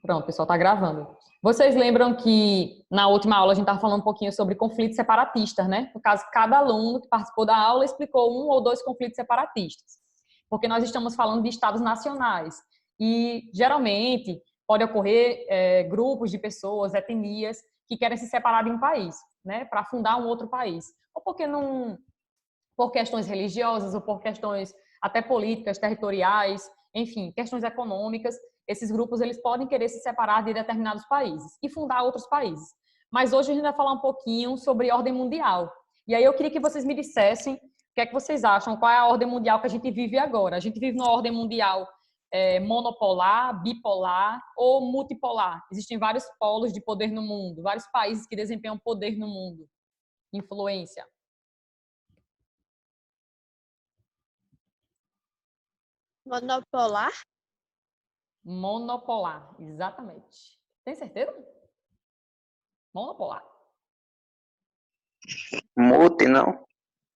Pronto, pessoal, está gravando. Vocês lembram que na última aula a gente estava falando um pouquinho sobre conflitos separatistas, né? No caso, cada aluno que participou da aula explicou um ou dois conflitos separatistas. Porque nós estamos falando de estados nacionais. E, geralmente, pode ocorrer grupos de pessoas, etnias, que querem se separar de um país, né? Para fundar um outro país. Ou porque não, por questões religiosas ou por questões até políticas, territoriais, enfim, questões econômicas, esses grupos eles podem querer se separar de determinados países e fundar outros países. Mas hoje a gente vai falar um pouquinho sobre ordem mundial. E aí eu queria que vocês me dissessem o que é que vocês acham, qual é a ordem mundial que a gente vive agora. A gente vive numa ordem mundial monopolar, bipolar ou multipolar. Existem vários polos de poder no mundo, vários países que desempenham poder no mundo, influência. Monopolar? Monopolar, exatamente. Tem certeza? Monopolar. Multi, não?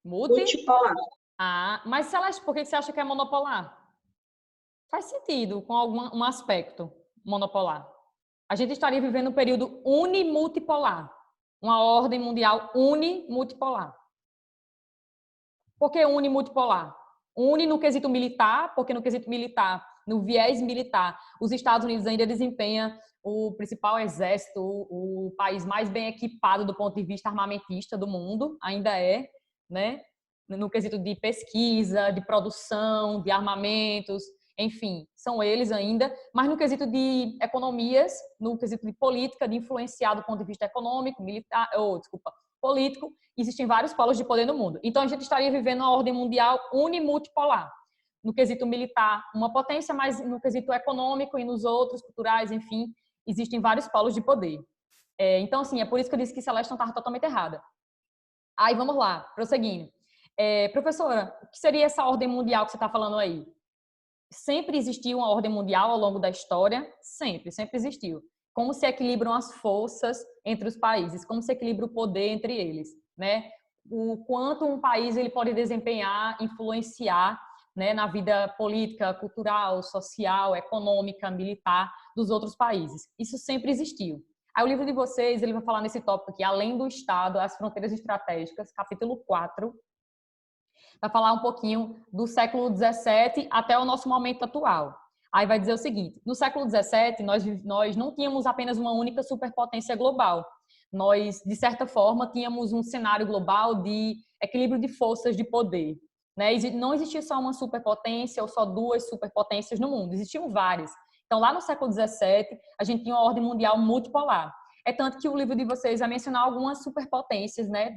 Multipolar. Ah, mas Celeste, por que você acha que é monopolar? Faz sentido com um aspecto monopolar. A gente estaria vivendo um período unimultipolar. Uma ordem mundial unimultipolar. Por que unimultipolar? Une no quesito militar, porque no quesito militar, no viés militar, os Estados Unidos ainda desempenham o principal exército, o país mais bem equipado do ponto de vista armamentista do mundo, ainda é, né? No quesito de pesquisa, de produção, de armamentos, enfim, são eles ainda, mas no quesito de economias, no quesito de política, de influenciar do ponto de vista econômico, militar, político, existem vários polos de poder no mundo. Então, a gente estaria vivendo uma ordem mundial unimultipolar. No quesito militar, uma potência, mas no quesito econômico e nos outros, culturais, enfim, existem vários polos de poder. Então, assim, é por isso que eu disse que Celeste não estava totalmente errada. Aí, vamos lá, prosseguindo. Professora, o que seria essa ordem mundial que você está falando aí? Sempre existiu uma ordem mundial ao longo da história? Sempre existiu. Como se equilibram as forças entre os países? Como se equilibra o poder entre eles? Né? O quanto um país ele pode desempenhar, influenciar, né, na vida política, cultural, social, econômica, militar dos outros países. Isso sempre existiu. Aí o livro de vocês ele vai falar nesse tópico aqui, além do Estado, as fronteiras estratégicas, capítulo 4, vai falar um pouquinho do século XVII até o nosso momento atual. Aí vai dizer o seguinte, no século XVII, nós não tínhamos apenas uma única superpotência global. Nós, de certa forma, tínhamos um cenário global de equilíbrio de forças de poder. Né? Não existia só uma superpotência ou só duas superpotências no mundo, existiam várias. Então, lá no século XVII, a gente tinha uma ordem mundial multipolar. É tanto que o livro de vocês vai mencionar algumas superpotências, né,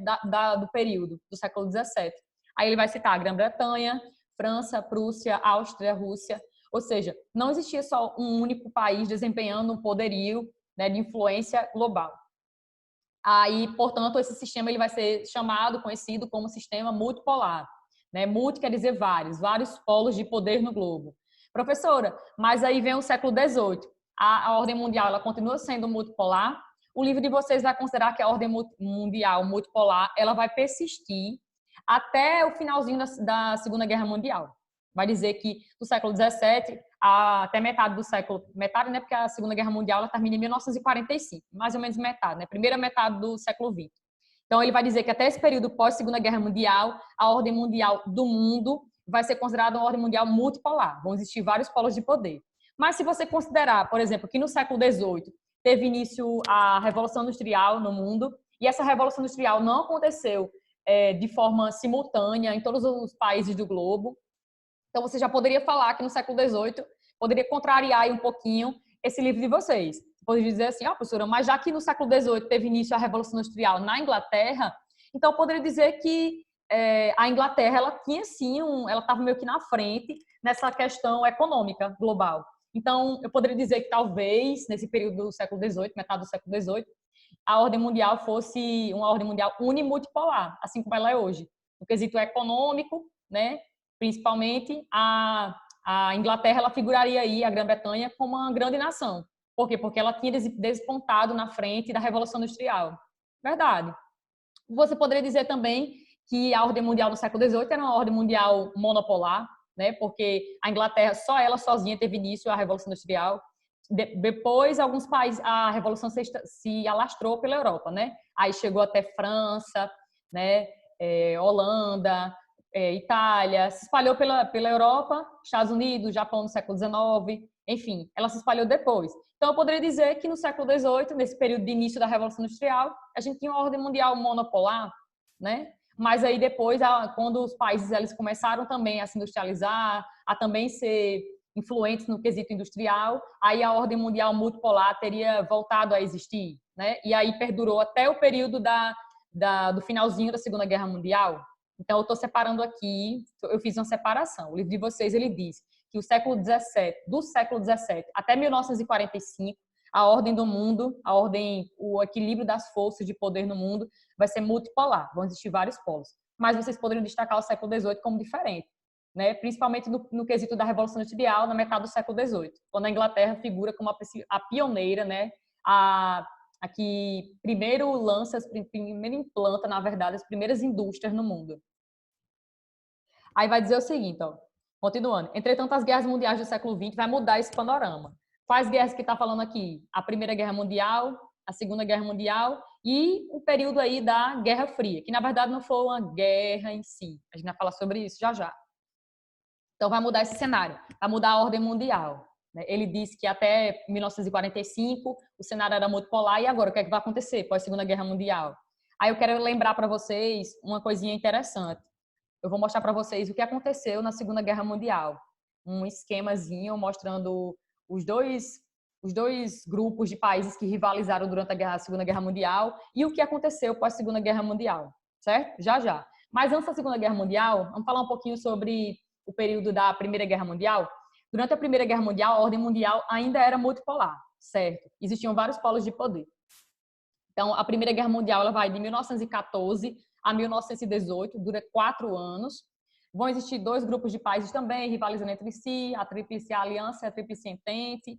do período, do século XVII. Aí ele vai citar a Grã-Bretanha, França, Prússia, Áustria, Rússia. Ou seja, não existia só um único país desempenhando um poderio, né, de influência global. Aí, portanto, esse sistema ele vai ser chamado, conhecido como sistema multipolar. Né? Multi quer dizer vários polos de poder no globo. Professora, mas aí vem o século XVIII. A ordem mundial ela continua sendo multipolar. O livro de vocês vai considerar que a ordem mundial multipolar ela vai persistir até o finalzinho da Segunda Guerra Mundial. Vai dizer que do século XVII até metade do século... Metade, né? Porque a Segunda Guerra Mundial ela termina em 1945. Mais ou menos metade, né? Primeira metade do século XX. Então, ele vai dizer que até esse período pós-Segunda Guerra Mundial, a ordem mundial do mundo vai ser considerada uma ordem mundial multipolar. Vão existir vários polos de poder. Mas se você considerar, por exemplo, que no século XVIII teve início a Revolução Industrial no mundo, e essa Revolução Industrial não aconteceu de forma simultânea em todos os países do globo. Então, você já poderia falar que no século XVIII poderia contrariar aí um pouquinho esse livro de vocês. Você poderia dizer assim, professora, mas já que no século XVIII teve início a Revolução Industrial na Inglaterra, então eu poderia dizer que a Inglaterra, ela tinha sim, ela estava meio que na frente nessa questão econômica global. Então, eu poderia dizer que talvez, nesse período do século XVIII, metade do século XVIII, a ordem mundial fosse uma ordem mundial unimultipolar, assim como ela é hoje. No quesito econômico, né, principalmente, a Inglaterra ela figuraria aí, a Grã-Bretanha, como uma grande nação. Por quê? Porque ela tinha despontado na frente da Revolução Industrial. Verdade. Você poderia dizer também que a ordem mundial do século XVIII era uma ordem mundial monopolar, né? Porque a Inglaterra, só ela sozinha teve início à Revolução Industrial. Depois, alguns países, a Revolução se alastrou pela Europa, né? Aí chegou até França, né? Holanda, Itália, se espalhou pela Europa, Estados Unidos, Japão no século XIX, enfim, ela se espalhou depois. Então, eu poderia dizer que no século XVIII, nesse período de início da Revolução Industrial, a gente tinha uma ordem mundial monopolar, né? Mas aí depois, quando os países eles começaram também a se industrializar, a também ser influentes no quesito industrial, aí a ordem mundial multipolar teria voltado a existir, né? E aí perdurou até o período do finalzinho da Segunda Guerra Mundial. Então, eu estou separando aqui, eu fiz uma separação. O livro de vocês, ele diz que do século XVII até 1945, a ordem do mundo, o equilíbrio das forças de poder no mundo vai ser multipolar, vão existir vários polos. Mas vocês poderiam destacar o século XVIII como diferente, né? Principalmente no quesito da Revolução Industrial, na metade do século XVIII, quando a Inglaterra figura como a pioneira, né? A que primeiro implanta, na verdade, as primeiras indústrias no mundo. Aí vai dizer o seguinte, ó, continuando. Entretanto, as guerras mundiais do século XX vai mudar esse panorama. Quais guerras que está falando aqui? A Primeira Guerra Mundial, a Segunda Guerra Mundial e o período aí da Guerra Fria, que na verdade não foi uma guerra em si. A gente vai falar sobre isso já já. Então vai mudar esse cenário, vai mudar a ordem mundial. Ele disse que até 1945 o cenário era multipolar e agora o que é que vai acontecer pós Segunda Guerra Mundial? Aí eu quero lembrar para vocês uma coisinha interessante. Eu vou mostrar para vocês o que aconteceu na Segunda Guerra Mundial. Um esquemazinho mostrando os dois grupos de países que rivalizaram durante a Segunda Guerra Mundial e o que aconteceu pós Segunda Guerra Mundial, certo? Já já. Mas antes da Segunda Guerra Mundial, vamos falar um pouquinho sobre o período da Primeira Guerra Mundial. Durante a Primeira Guerra Mundial, a ordem mundial ainda era multipolar, certo? Existiam vários polos de poder. Então, a Primeira Guerra Mundial ela vai de 1914 a 1918, dura 4 anos. Vão existir 2 grupos de países também, rivalizando entre si, a Tríplice Aliança e a Tríplice Entente.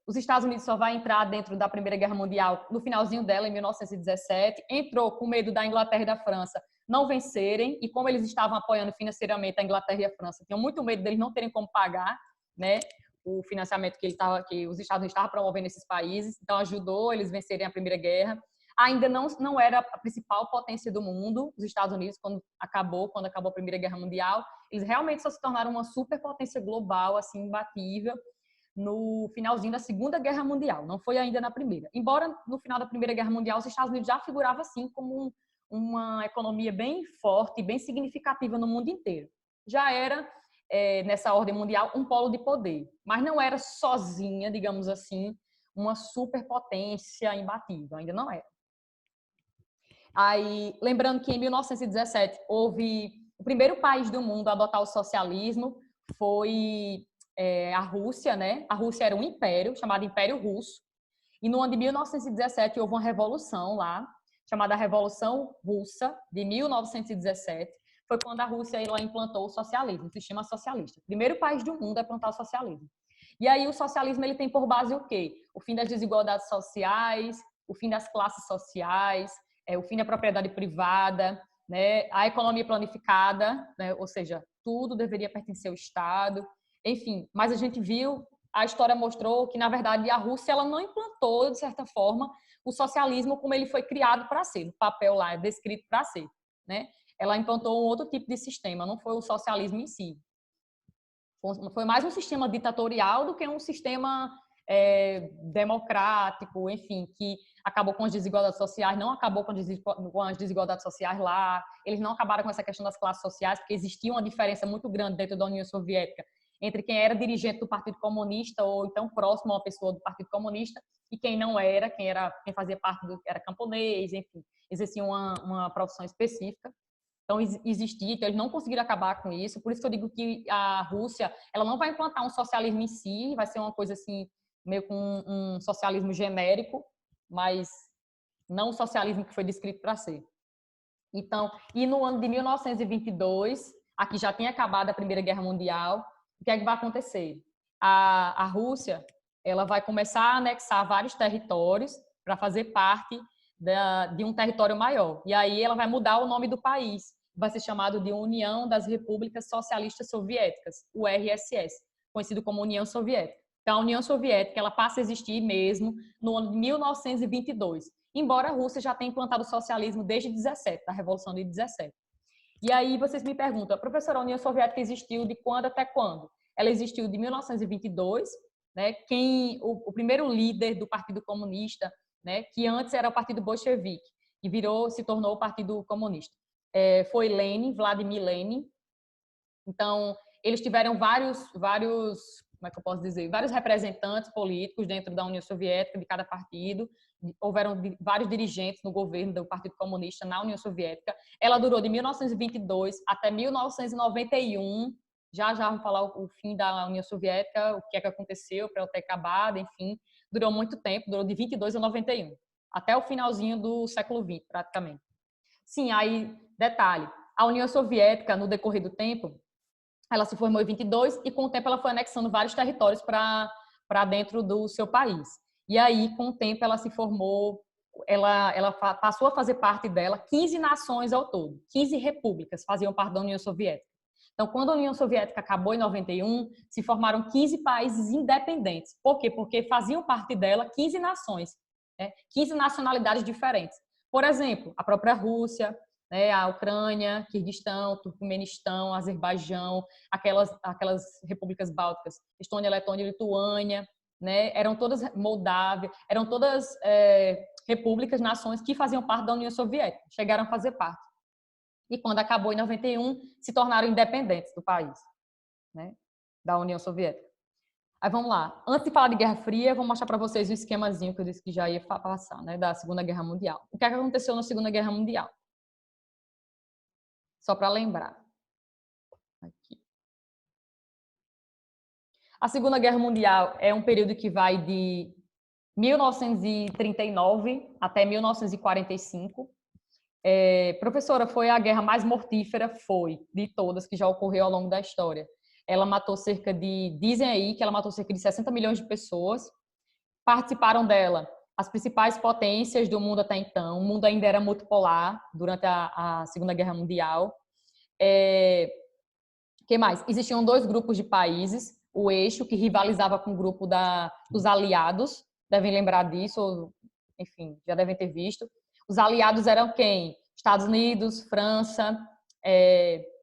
Os Estados Unidos só vai entrar dentro da Primeira Guerra Mundial no finalzinho dela, em 1917. Entrou com medo da Inglaterra e da França não vencerem, e como eles estavam apoiando financeiramente a Inglaterra e a França, tinham muito medo deles não terem como pagar, né, o financiamento que os Estados Unidos estavam promovendo nesses países, então ajudou eles vencerem a Primeira Guerra. Ainda não era a principal potência do mundo, os Estados Unidos, quando acabou a Primeira Guerra Mundial, eles realmente só se tornaram uma superpotência global, assim, imbatível, no finalzinho da Segunda Guerra Mundial, não foi ainda na Primeira. Embora no final da Primeira Guerra Mundial os Estados Unidos já figurava assim como uma economia bem forte, bem significativa no mundo inteiro. Já era, nessa ordem mundial, um polo de poder, mas não era sozinha, digamos assim, uma superpotência imbatível, ainda não era. Aí, lembrando que em 1917 houve o primeiro país do mundo a adotar o socialismo, foi a Rússia, né? A Rússia era um império, chamado Império Russo, e no ano de 1917 houve uma revolução lá, chamada Revolução Russa, de 1917, foi quando a Rússia ela implantou o socialismo, o sistema socialista. O primeiro país do mundo a implantar o socialismo. E aí o socialismo ele tem por base o quê? O fim das desigualdades sociais, o fim das classes sociais, o fim da propriedade privada, né? A economia planificada, né? Ou seja, tudo deveria pertencer ao Estado. Enfim, mas a gente viu, a história mostrou que, na verdade, a Rússia ela não implantou, de certa forma, o socialismo como ele foi criado para ser, no papel lá, descrito para ser, né? Ela implantou um outro tipo de sistema, não foi o socialismo em si. Foi mais um sistema ditatorial do que um sistema democrático, enfim, que acabou com as desigualdades sociais, não acabou com as desigualdades sociais lá, eles não acabaram com essa questão das classes sociais, porque existia uma diferença muito grande dentro da União Soviética entre quem era dirigente do Partido Comunista ou então próximo a uma pessoa do Partido Comunista e quem não era, quem fazia parte era camponês, enfim, existia uma profissão específica. Então, existia, então eles não conseguiram acabar com isso. Por isso que eu digo que a Rússia, ela não vai implantar um socialismo em si, vai ser uma coisa assim, meio com um socialismo genérico, mas não o socialismo que foi descrito para ser. Então, e no ano de 1922, aqui já tinha acabado a Primeira Guerra Mundial, o que é que vai acontecer? A Rússia, ela vai começar a anexar vários territórios para fazer parte de um território maior. E aí ela vai mudar o nome do país. Vai ser chamado de União das Repúblicas Socialistas Soviéticas, URSS, conhecido como União Soviética. Então, a União Soviética ela passa a existir mesmo no ano de 1922, embora a Rússia já tenha implantado o socialismo desde 17, da Revolução de 17. E aí vocês me perguntam, professora, a União Soviética existiu de quando até quando? Ela existiu de 1922, né? O primeiro líder do Partido Comunista, né? Que antes era o Partido Bolchevique, e se tornou o Partido Comunista. Foi Lenin, Vladimir Lenin. Então, eles tiveram vários, como é que eu posso dizer, vários representantes políticos dentro da União Soviética, de cada partido. Houveram vários dirigentes no governo do Partido Comunista na União Soviética. Ela durou de 1922 até 1991. Já vamos falar o fim da União Soviética, o que é que aconteceu para ela ter acabado, enfim. Durou muito tempo, durou de 22 a 91, até o finalzinho do século XX, praticamente. Sim, aí, detalhe, a União Soviética, no decorrer do tempo, ela se formou em 22 e com o tempo ela foi anexando vários territórios para dentro do seu país. E aí, com o tempo, ela se formou, ela passou a fazer parte dela 15 nações ao todo, 15 repúblicas faziam parte da União Soviética. Então, quando a União Soviética acabou em 91, se formaram 15 países independentes. Por quê? Porque faziam parte dela 15 nações, né? 15 nacionalidades diferentes. Por exemplo, a própria Rússia, né, a Ucrânia, Quirguistão, Turcomenistão, Azerbaijão, aquelas repúblicas bálticas, Estônia, Letônia e Lituânia, né, eram todas Moldávia, eram todas repúblicas, nações que faziam parte da União Soviética, chegaram a fazer parte. E quando acabou em 91, se tornaram independentes do país, né, da União Soviética. Aí vamos lá. Antes de falar de Guerra Fria, eu vou mostrar para vocês o esquemazinho que eu disse que já ia passar, né, da Segunda Guerra Mundial. O que aconteceu na Segunda Guerra Mundial? Só para lembrar. Aqui. A Segunda Guerra Mundial é um período que vai de 1939 até 1945. Professora, foi a guerra mais mortífera? Foi, de todas que já ocorreu ao longo da história. Ela matou dizem aí que ela matou cerca de 60 milhões de pessoas. Participaram dela as principais potências do mundo até então. O mundo ainda era multipolar durante a Segunda Guerra Mundial. Que mais? Existiam dois grupos de países, o eixo, que rivalizava com o grupo dos aliados, devem lembrar disso, ou, enfim, já devem ter visto. Os aliados eram quem? Estados Unidos, França,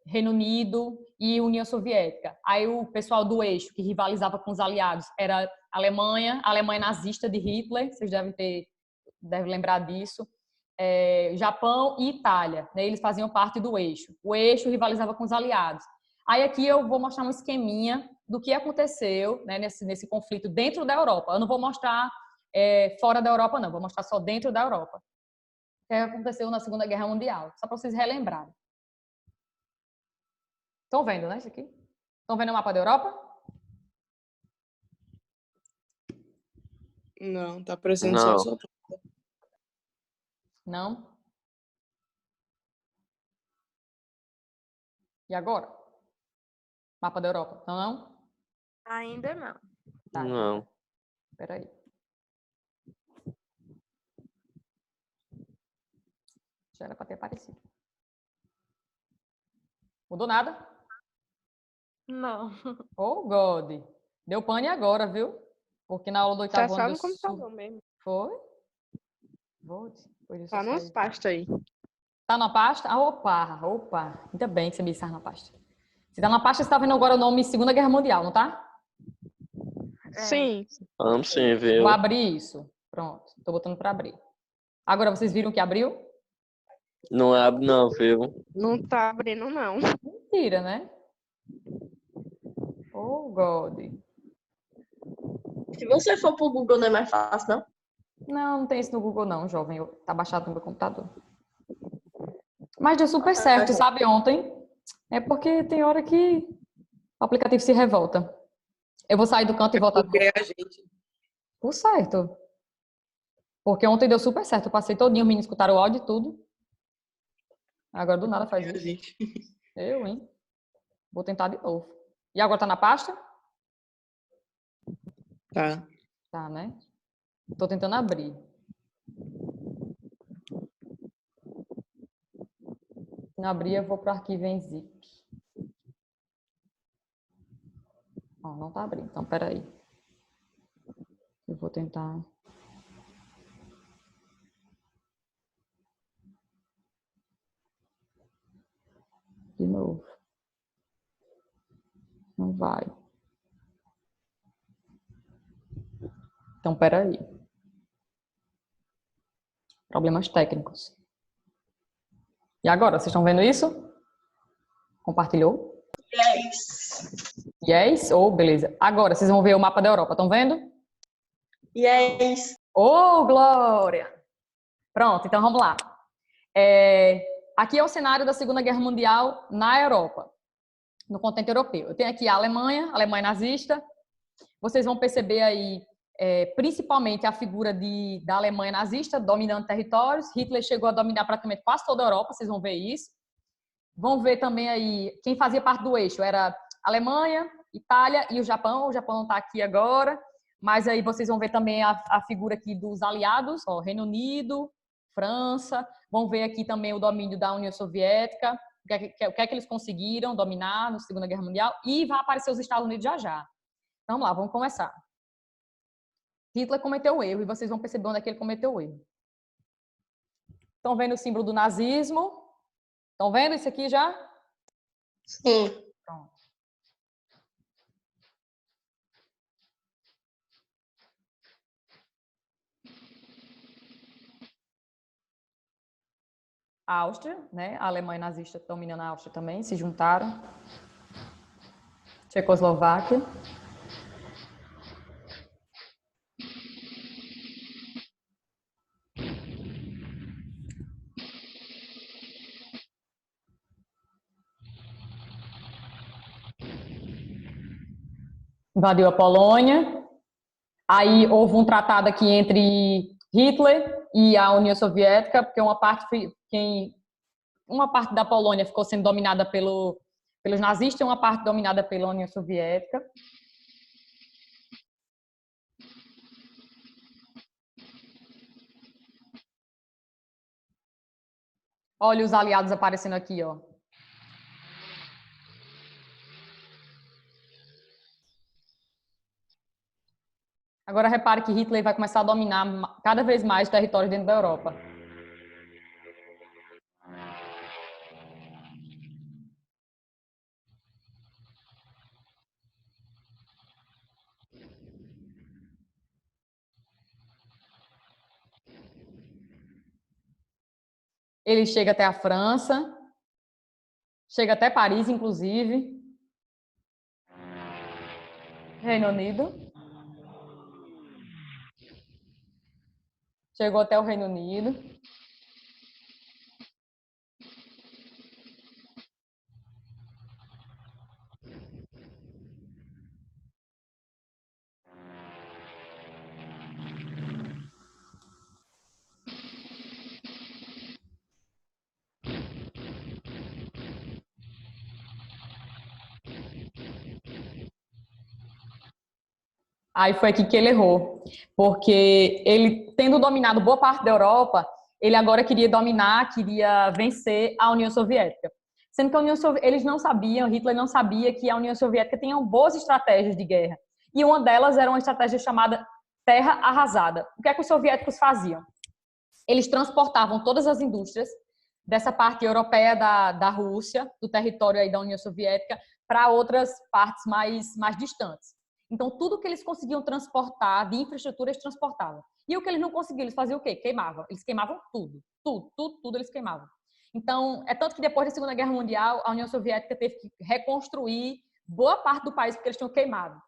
Reino Unido e União Soviética. Aí o pessoal do eixo, que rivalizava com os aliados, era a Alemanha nazista de Hitler, vocês devem lembrar disso. Japão e Itália, né? Eles faziam parte do eixo. O eixo rivalizava com os aliados. Aí aqui eu vou mostrar um esqueminha do que aconteceu, né, nesse conflito dentro da Europa. Eu não vou mostrar fora da Europa, não. Vou mostrar só dentro da Europa. O que aconteceu na Segunda Guerra Mundial. Só para vocês relembrarem. Estão vendo, né, isso aqui? Estão vendo o mapa da Europa? Não, tá aparecendo só a sua. Não? E agora? Mapa da Europa. Não? Ainda não. Tá, não. Espera aí. Já era para ter aparecido. Mudou nada? Não. Oh, God. Deu pane agora, viu? Porque na aula do Tá oitavo só ano no computador mesmo. Foi? Por isso Tá nos pastas aí. Tá na pasta? Ah, opa. Ainda bem que você me disse na pasta. Se tá na pasta, você tá vendo agora o nome Segunda Guerra Mundial, não tá? Sim. Vamos sim, viu? Vou abrir isso. Pronto. Tô botando para abrir. Agora vocês viram que abriu? Não abre não, viu? Não tá abrindo, não. Mentira, né? Oh, God. Se você for pro Google, não é mais fácil, não? Não tem isso no Google, não, jovem. Tá baixado no meu computador. Mas deu super certo, sabe, ontem. É porque tem hora que o aplicativo se revolta. Eu vou sair do canto e voltar. Porque a gente... Por certo. Porque ontem deu super certo. Eu passei todinho, os meninos escutaram o áudio e tudo. Agora do nada faz isso. Eu, hein? Vou tentar de novo. E agora tá na pasta? Tá. Tá, né? Tô tentando abrir. Se não abrir, eu vou pro arquivo em zip. Ó, não tá abrindo. Então, peraí. Eu vou tentar. De novo. Não vai. Então, peraí. Problemas técnicos. E agora, vocês estão vendo isso? Compartilhou? Yes. Yes? Oh, beleza. Agora, vocês vão ver o mapa da Europa, estão vendo? Yes. Oh, glória! Pronto, então vamos lá. Aqui é o cenário da Segunda Guerra Mundial na Europa, no continente europeu. Eu tenho aqui a Alemanha nazista. Vocês vão perceber aí, principalmente, a figura da Alemanha nazista dominando territórios. Hitler chegou a dominar praticamente quase toda a Europa, vocês vão ver isso. Vão ver também aí, quem fazia parte do eixo era Alemanha, Itália e o Japão. O Japão não está aqui agora, mas aí vocês vão ver também a figura aqui dos aliados, ó, Reino Unido, França. Vão ver aqui também o domínio da União Soviética, o que é que eles conseguiram dominar na Segunda Guerra Mundial, e vai aparecer os Estados Unidos já já. Então, vamos lá, vamos começar. Hitler cometeu um erro, e vocês vão perceber onde é que ele cometeu o erro. Estão vendo o símbolo do nazismo? Estão vendo isso aqui já? Sim. Pronto. A Áustria, né? A Alemanha nazista dominando a Áustria também, se juntaram. Tchecoslováquia. Invadiu a Polônia. Aí houve um tratado aqui entre Hitler e a União Soviética, porque uma parte da Polônia ficou sendo dominada pelos nazistas e uma parte dominada pela União Soviética. Olha os aliados aparecendo aqui, ó. Agora repare que Hitler vai começar a dominar cada vez mais territórios dentro da Europa. Ele chega até a França, chega até Paris, inclusive. Reino Unido. Chegou até o Reino Unido. Aí foi aqui que ele errou, porque ele, tendo dominado boa parte da Europa, ele agora queria vencer a União Soviética. Sendo que eles não sabiam, Hitler não sabia que a União Soviética tinha boas estratégias de guerra. E uma delas era uma estratégia chamada terra arrasada. O que é que os soviéticos faziam? Eles transportavam todas as indústrias dessa parte europeia da Rússia, do território aí da União Soviética, para outras partes mais distantes. Então, tudo que eles conseguiam transportar de infraestrutura, eles transportavam. E o que eles não conseguiam, eles faziam o quê? Queimavam. Eles queimavam tudo. Tudo eles queimavam. Então, é tanto que depois da Segunda Guerra Mundial, a União Soviética teve que reconstruir boa parte do país porque eles tinham queimado.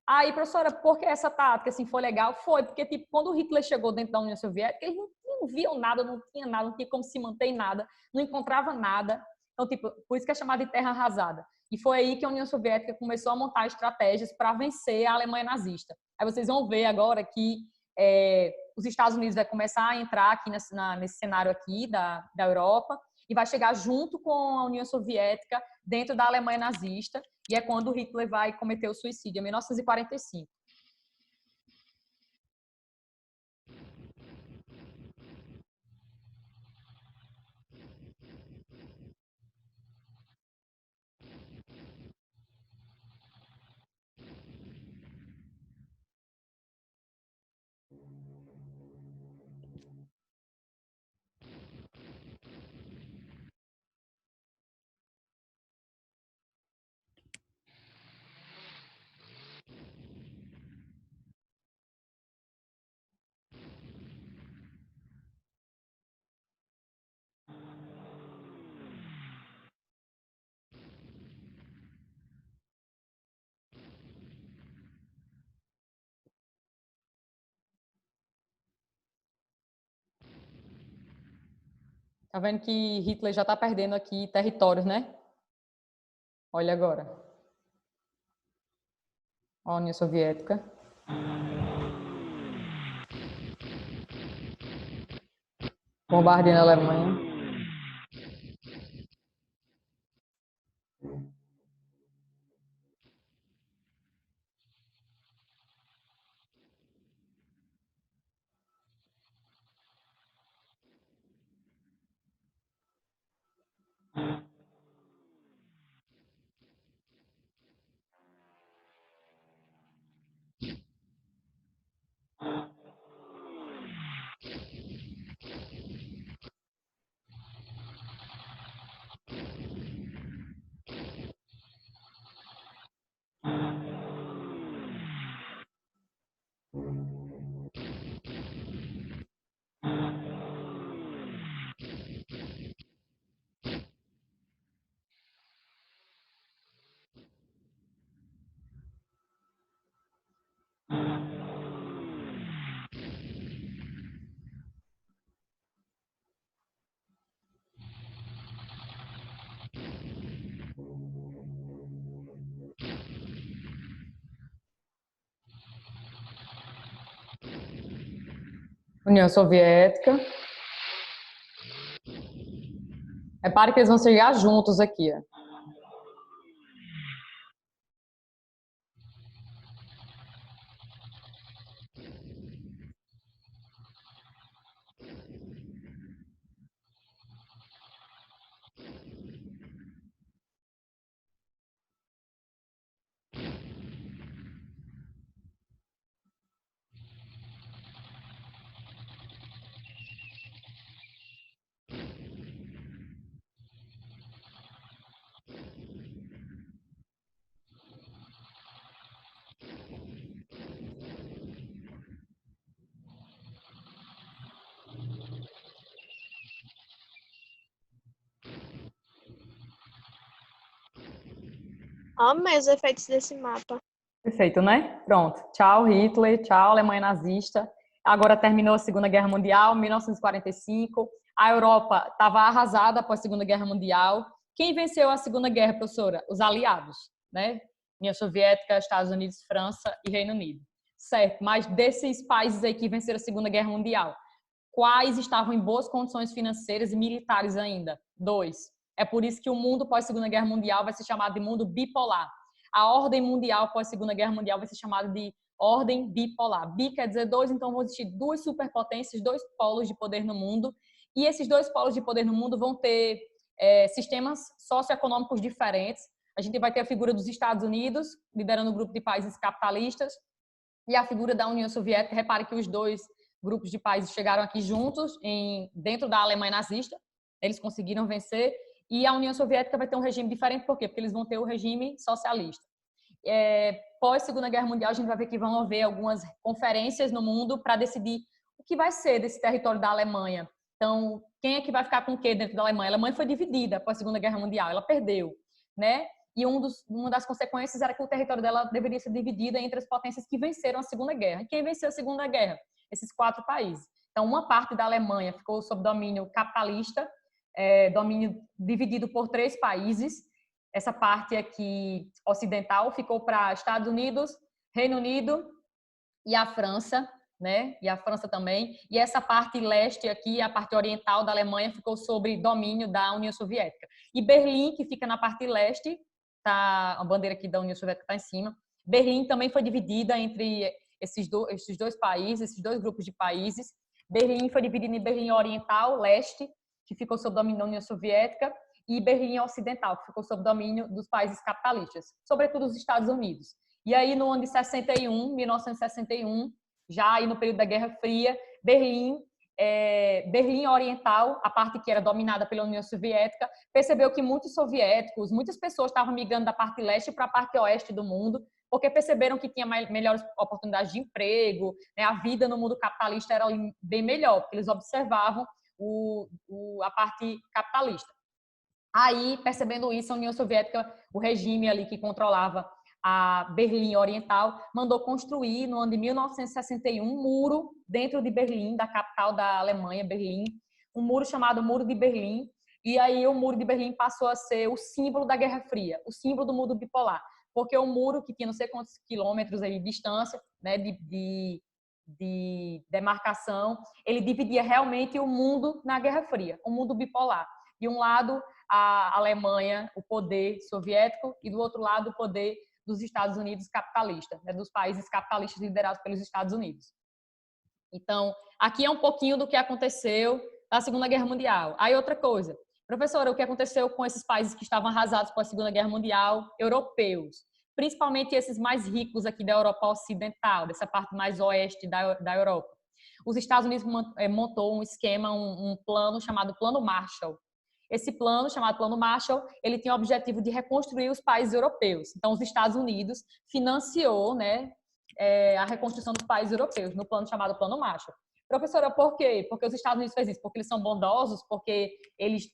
Aí, professora, por que essa tática assim foi legal? Foi porque, tipo, quando o Hitler chegou dentro da União Soviética, eles não viam nada, não tinha nada, não tinha como se manter em nada, não encontrava nada. Então, tipo, por isso que é chamado de terra arrasada. E foi aí que a União Soviética começou a montar estratégias para vencer a Alemanha nazista. Aí vocês vão ver agora que os Estados Unidos vai começar a entrar aqui nesse cenário aqui da Europa e vai chegar junto com a União Soviética dentro da Alemanha nazista, e é quando Hitler vai cometer o suicídio, em 1945. Tá vendo que Hitler já está perdendo aqui territórios, né? Olha agora. Ó, a União Soviética. Bombardeando a Alemanha. União Soviética. Repare que eles vão chegar juntos aqui, ó. Amei os efeitos desse mapa. Perfeito, né? Pronto. Tchau, Hitler. Tchau, Alemanha nazista. Agora terminou a Segunda Guerra Mundial, 1945. A Europa estava arrasada após a Segunda Guerra Mundial. Quem venceu a Segunda Guerra, professora? Os aliados, né? União Soviética, Estados Unidos, França e Reino Unido. Certo, mas desses países aí que venceram a Segunda Guerra Mundial, quais estavam em boas condições financeiras e militares ainda? 2. É por isso que o mundo pós-Segunda Guerra Mundial vai ser chamado de mundo bipolar. A ordem mundial pós-Segunda Guerra Mundial vai ser chamada de ordem bipolar. Bi quer dizer 2, então vão existir 2 superpotências, 2 polos de poder no mundo. E esses 2 polos de poder no mundo vão ter sistemas socioeconômicos diferentes. A gente vai ter a figura dos Estados Unidos, liderando o grupo de países capitalistas, e a figura da União Soviética. Repare que os 2 grupos de países chegaram aqui juntos, dentro da Alemanha nazista. Eles conseguiram vencer. E a União Soviética vai ter um regime diferente. Por quê? Porque eles vão ter o regime socialista. Pós-Segunda Guerra Mundial, a gente vai ver que vão haver algumas conferências no mundo para decidir o que vai ser desse território da Alemanha. Então, quem é que vai ficar com o quê dentro da Alemanha? A Alemanha foi dividida após a Segunda Guerra Mundial, ela perdeu, né? E uma das consequências era que o território dela deveria ser dividido entre as potências que venceram a Segunda Guerra. E quem venceu a Segunda Guerra? Esses 4 países. Então, uma parte da Alemanha ficou sob domínio capitalista, domínio dividido por 3 países. Essa parte aqui ocidental ficou para Estados Unidos, Reino Unido e a França, né? E a França também. E essa parte leste aqui, a parte oriental da Alemanha, ficou sob domínio da União Soviética. E Berlim, que fica na parte leste, tá, a bandeira aqui da União Soviética está em cima. Berlim também foi dividida entre esses 2 países, esses 2 grupos de países. Berlim foi dividida em Berlim Oriental, leste, que ficou sob domínio da União Soviética, e Berlim Ocidental, que ficou sob domínio dos países capitalistas, sobretudo os Estados Unidos. E aí, no ano de 1961, já aí no período da Guerra Fria, Berlim Oriental, a parte que era dominada pela União Soviética, percebeu que muitos soviéticos, muitas pessoas estavam migrando da parte leste para a parte oeste do mundo, porque perceberam que tinha melhores oportunidades de emprego, né? A vida no mundo capitalista era bem melhor, porque eles observavam a parte capitalista. Aí, percebendo isso, a União Soviética, o regime ali que controlava a Berlim Oriental, mandou construir, no ano de 1961, um muro dentro de Berlim, da capital da Alemanha, Berlim, um muro chamado Muro de Berlim, e aí o Muro de Berlim passou a ser o símbolo da Guerra Fria, o símbolo do mundo bipolar, porque o muro, que tinha não sei quantos quilômetros aí de distância, né, de demarcação, ele dividia realmente o mundo na Guerra Fria, o mundo bipolar. De um lado, a Alemanha, o poder soviético, e do outro lado, o poder dos Estados Unidos capitalista, né, dos países capitalistas liderados pelos Estados Unidos. Então, aqui é um pouquinho do que aconteceu na Segunda Guerra Mundial. Aí outra coisa, professora, o que aconteceu com esses países que estavam arrasados com a Segunda Guerra Mundial, europeus, principalmente esses mais ricos aqui da Europa Ocidental, dessa parte mais oeste da Europa. Os Estados Unidos montou um esquema, um plano chamado Plano Marshall. Esse plano, chamado Plano Marshall, ele tinha o objetivo de reconstruir os países europeus. Então, os Estados Unidos financiou, né, a reconstrução dos países europeus, no plano chamado Plano Marshall. Professora, por quê? Porque os Estados Unidos fez isso? Porque eles são bondosos? Porque eles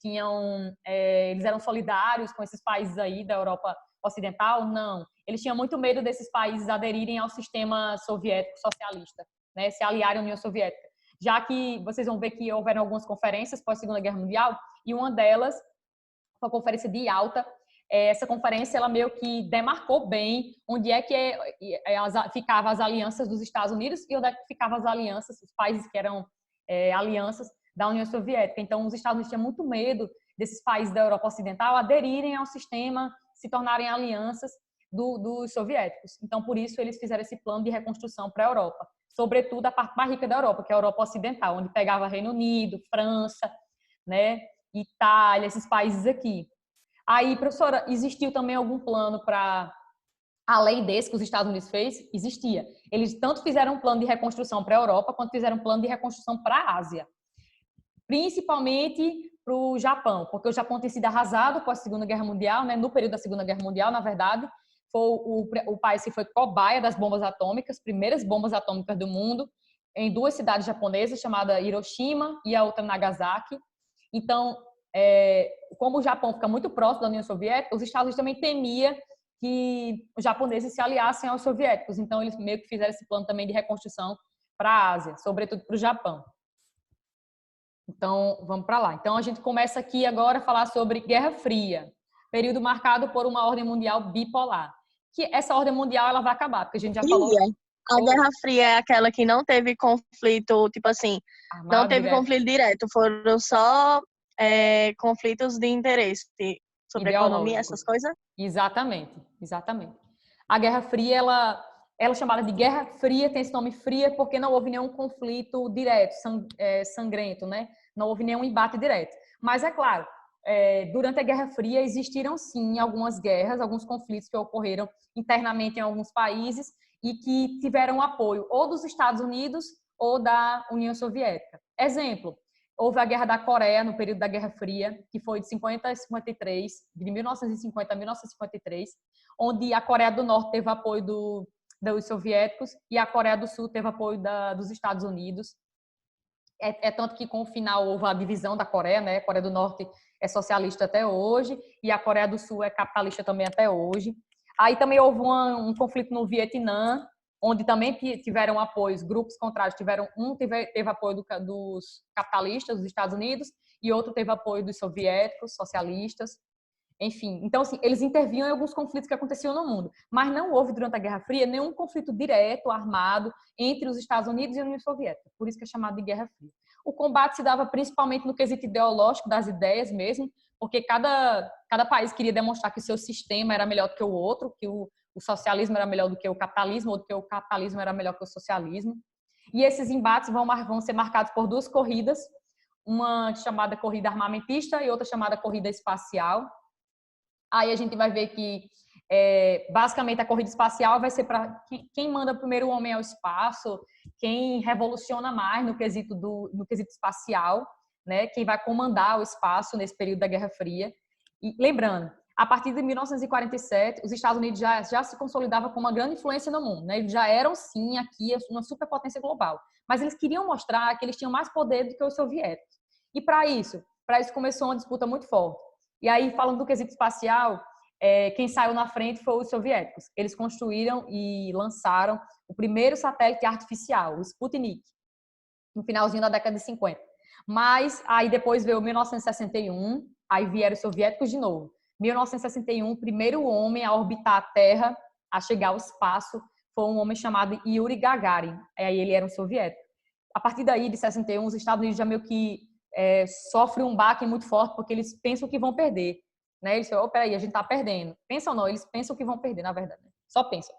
eram solidários com esses países aí da Europa Ocidental? Não. Eles tinham muito medo desses países aderirem ao sistema soviético socialista, né, se aliarem à União Soviética. Já que vocês vão ver que houveram algumas conferências pós-Segunda Guerra Mundial, e uma delas foi a Conferência de Yalta. Essa conferência, ela meio que demarcou bem onde é que ficavam as alianças dos Estados Unidos e onde é que ficavam as alianças, os países que eram alianças da União Soviética. Então, os Estados Unidos tinham muito medo desses países da Europa Ocidental aderirem ao sistema, se tornarem alianças dos soviéticos. Então, por isso, eles fizeram esse plano de reconstrução para a Europa, sobretudo a parte mais rica da Europa, que é a Europa Ocidental, onde pegava Reino Unido, França, né, Itália, esses países aqui. Aí, professora, existiu também algum plano para, além desse que os Estados Unidos fez? Existia. Eles tanto fizeram um plano de reconstrução para a Europa, quanto fizeram um plano de reconstrução para a Ásia. Principalmente para o Japão, porque o Japão tem sido arrasado pós a Segunda Guerra Mundial, né? No período da Segunda Guerra Mundial, na verdade, foi o país que foi cobaia das bombas atômicas, primeiras bombas atômicas do mundo, em duas cidades japonesas, chamada Hiroshima e a outra Nagasaki. Então, como o Japão fica muito próximo da União Soviética, os Estados Unidos também temia que os japoneses se aliassem aos soviéticos. Então, eles meio que fizeram esse plano também de reconstrução para a Ásia, sobretudo para o Japão. Então, vamos para lá. Então, a gente começa aqui agora a falar sobre Guerra Fria, período marcado por uma ordem mundial bipolar. Que essa ordem mundial ela vai acabar, porque a gente já falou... A Guerra Fria é aquela que não teve conflito, tipo assim, não teve conflito direto, foram só conflitos de interesse sobre economia, essas coisas? Exatamente, exatamente. A Guerra Fria, ela é chamada de Guerra Fria, tem esse nome fria porque não houve nenhum conflito direto, sangrento, né? Não houve nenhum embate direto. Mas é claro, durante a Guerra Fria existiram sim algumas guerras, alguns conflitos que ocorreram internamente em alguns países e que tiveram apoio ou dos Estados Unidos ou da União Soviética. Exemplo, houve a Guerra da Coreia no período da Guerra Fria, que foi de 50 a 53, de 1950 a 1953, onde a Coreia do Norte teve apoio dos soviéticos e a Coreia do Sul teve apoio dos Estados Unidos. Tanto que com o final houve a divisão da Coreia, né? A Coreia do Norte é socialista até hoje e a Coreia do Sul é capitalista também até hoje. Aí também houve um conflito no Vietnã, onde também tiveram apoios, grupos contrários teve apoio dos capitalistas dos Estados Unidos e outro teve apoio dos soviéticos, socialistas. Enfim, então assim, eles intervinham em alguns conflitos que aconteciam no mundo, mas não houve durante a Guerra Fria nenhum conflito direto, armado, entre os Estados Unidos e a União Soviética, por isso que é chamado de Guerra Fria. O combate se dava principalmente no quesito ideológico, das ideias mesmo, porque cada país queria demonstrar que o seu sistema era melhor do que o outro, que o socialismo era melhor do que o capitalismo, ou que o capitalismo era melhor que o socialismo. E esses embates vão ser marcados por duas corridas, uma chamada corrida armamentista e outra chamada corrida espacial. Aí a gente vai ver que, basicamente, a corrida espacial vai ser para quem manda primeiro o homem ao espaço, quem revoluciona mais no quesito espacial, né? Quem vai comandar o espaço nesse período da Guerra Fria. E lembrando, a partir de 1947, os Estados Unidos já se consolidavam como uma grande influência no mundo, né? Eles já eram, sim, aqui uma superpotência global. Mas eles queriam mostrar que eles tinham mais poder do que os soviéticos. E para isso começou uma disputa muito forte. E aí, falando do quesito espacial, quem saiu na frente foi os soviéticos. Eles construíram e lançaram o primeiro satélite artificial, o Sputnik, no finalzinho da década de 50. Mas aí depois veio 1961, aí vieram os soviéticos de novo. 1961, o primeiro homem a orbitar a Terra, a chegar ao espaço, foi um homem chamado Yuri Gagarin. Aí ele era um soviético. A partir daí, de 61, os Estados Unidos já meio que sofrem um baque muito forte, porque eles pensam que vão perder. Né? Eles falam, peraí, a gente está perdendo. Pensam não, eles pensam que vão perder, na verdade. Só pensam.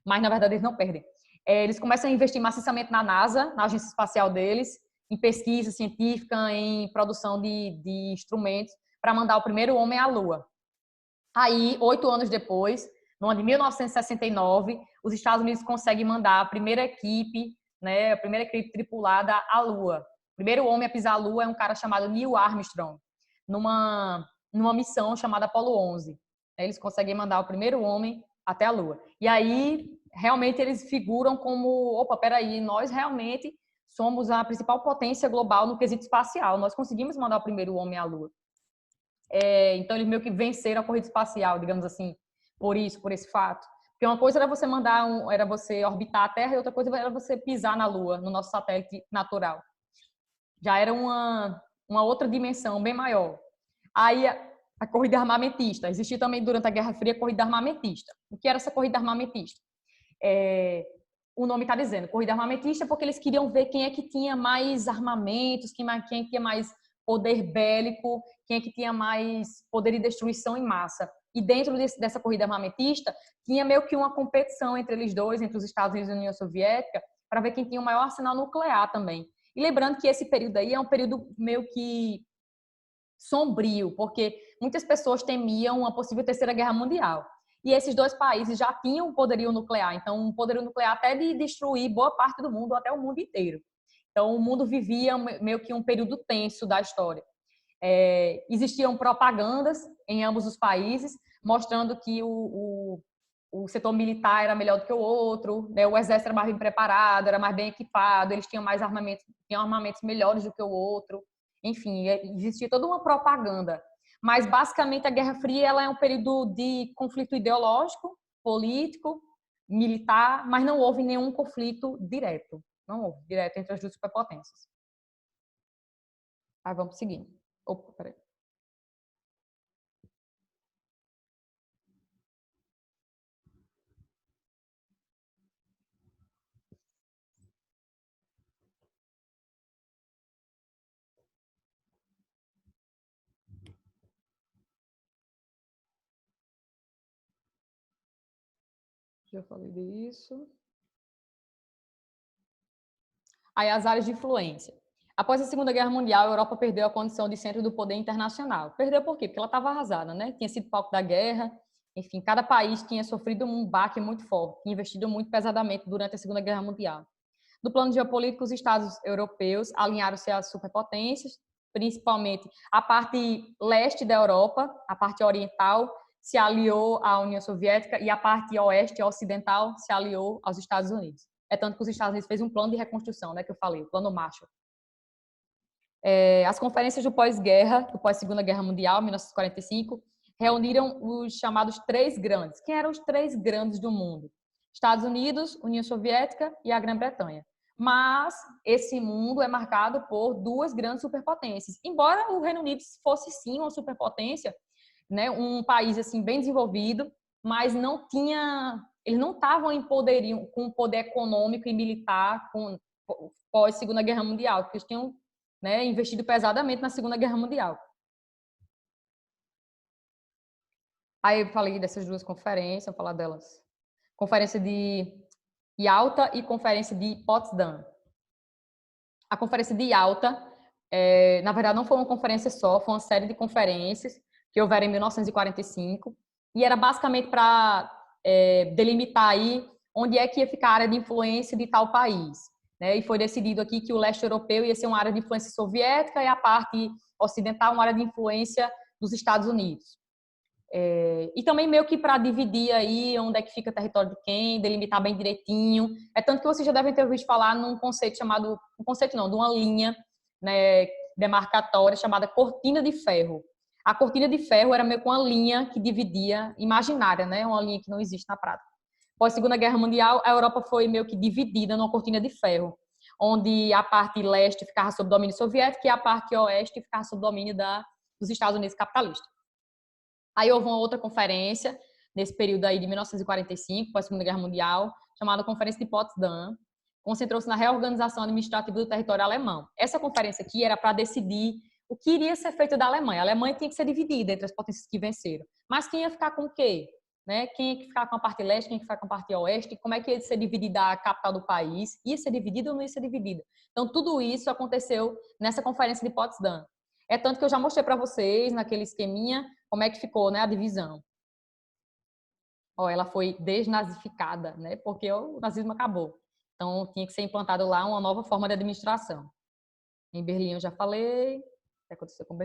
Mas, na verdade, eles não perdem. Eles começam a investir maciçamente na NASA, na agência espacial deles, em pesquisa científica, em produção de instrumentos, para mandar o primeiro homem à Lua. Aí, 8 anos depois, no ano de 1969, os Estados Unidos conseguem mandar a primeira equipe, né, a primeira equipe tripulada à Lua. O primeiro homem a pisar a Lua é um cara chamado Neil Armstrong, numa missão chamada Apollo 11. Eles conseguem mandar o primeiro homem até a Lua. E aí, realmente, eles figuram como, opa, peraí, nós realmente somos a principal potência global no quesito espacial. Nós conseguimos mandar o primeiro homem à Lua. Então, eles meio que venceram a corrida espacial, digamos assim, por esse fato. Porque uma coisa era você era você orbitar a Terra, e outra coisa era você pisar na Lua, no nosso satélite natural. Já era uma outra dimensão bem maior. Aí, a corrida armamentista. Existia também, durante a Guerra Fria, a corrida armamentista. O que era essa corrida armamentista? O nome está dizendo, corrida armamentista, porque eles queriam ver quem é que tinha mais armamentos, quem é que tinha mais poder bélico, quem é que tinha mais poder de destruição em massa. E dentro dessa corrida armamentista, tinha meio que uma competição entre eles dois, entre os Estados Unidos e a União Soviética, para ver quem tinha o maior arsenal nuclear também. E lembrando que esse período aí é um período meio que sombrio, porque muitas pessoas temiam uma possível terceira guerra mundial. E esses dois países já tinham um poderio nuclear, então um poderio nuclear até de destruir boa parte do mundo, até o mundo inteiro. Então o mundo vivia meio que um período tenso da história. Existiam propagandas em ambos os países, mostrando que o setor militar era melhor do que o outro, né? O exército era mais bem preparado, era mais bem equipado, eles tinham mais armamentos, tinham armamentos melhores do que o outro. Enfim, existia toda uma propaganda. Mas, basicamente, a Guerra Fria ela é um período de conflito ideológico, político, militar, mas não houve nenhum conflito direto. Não houve direto entre as duas superpotências. Aí, vamos seguindo. Opa, peraí. Já falei disso. Aí, as áreas de influência. Após a Segunda Guerra Mundial, a Europa perdeu a condição de centro do poder internacional. Perdeu por quê? Porque ela estava arrasada, né? Tinha sido palco da guerra. Enfim, cada país tinha sofrido um baque muito forte, tinha investido muito pesadamente durante a Segunda Guerra Mundial. No plano geopolítico, os Estados europeus alinharam-se às superpotências, principalmente a parte leste da Europa, a parte oriental, se aliou à União Soviética e a parte oeste ocidental se aliou aos Estados Unidos. É tanto que os Estados Unidos fez um plano de reconstrução, né, que eu falei, o Plano Marshall. As conferências do pós-guerra, do pós-Segunda Guerra Mundial, 1945, reuniram os chamados três grandes. Quem eram os três grandes do mundo? Estados Unidos, União Soviética e a Grã-Bretanha. Mas esse mundo é marcado por duas grandes superpotências. Embora o Reino Unido fosse sim uma superpotência, né, um país assim bem desenvolvido, mas não tinha, eles não estavam em poderio, com poder econômico e militar pós Segunda Guerra Mundial, porque eles tinham, né, investido pesadamente na Segunda Guerra Mundial. Aí eu falei dessas duas conferências, vou falar delas. Conferência de Yalta e Conferência de Potsdam. A Conferência de Yalta, na verdade, não foi uma conferência só, foi uma série de conferências que houveram em 1945, e era basicamente para delimitar aí onde é que ia ficar a área de influência de tal país. Né? E foi decidido aqui que o leste europeu ia ser uma área de influência soviética e a parte ocidental uma área de influência dos Estados Unidos. E também meio que para dividir aí onde é que fica o território de quem, delimitar bem direitinho. É tanto que vocês já devem ter ouvido falar num conceito chamado, um conceito não, de uma linha, né, demarcatória chamada cortina de ferro. A cortina de ferro era meio que uma linha que dividia, imaginária, né, uma linha que não existe na prática. Após a Segunda Guerra Mundial, a Europa foi meio que dividida numa cortina de ferro, onde a parte leste ficava sob domínio soviético e a parte oeste ficava sob domínio dos Estados Unidos capitalistas. Aí houve uma outra conferência, nesse período aí de 1945, para a Segunda Guerra Mundial, chamada Conferência de Potsdam, concentrou-se na reorganização administrativa do território alemão. Essa conferência aqui era para decidir o que iria ser feito da Alemanha. A Alemanha tinha que ser dividida entre as potências que venceram. Mas quem ia ficar com o quê? Né? Quem ia ficar com a parte leste, quem ia ficar com a parte oeste, como é que ia ser dividida a capital do país? Ia ser dividida ou não ia ser dividida? Então, tudo isso aconteceu nessa conferência de Potsdam. É tanto que eu já mostrei para vocês, naquele esqueminha, como é que ficou, né, a divisão. Ó, ela foi desnazificada, né, porque o nazismo acabou. Então, tinha que ser implantado lá uma nova forma de administração. Em Berlim, eu já falei. O que aconteceu com Berlim?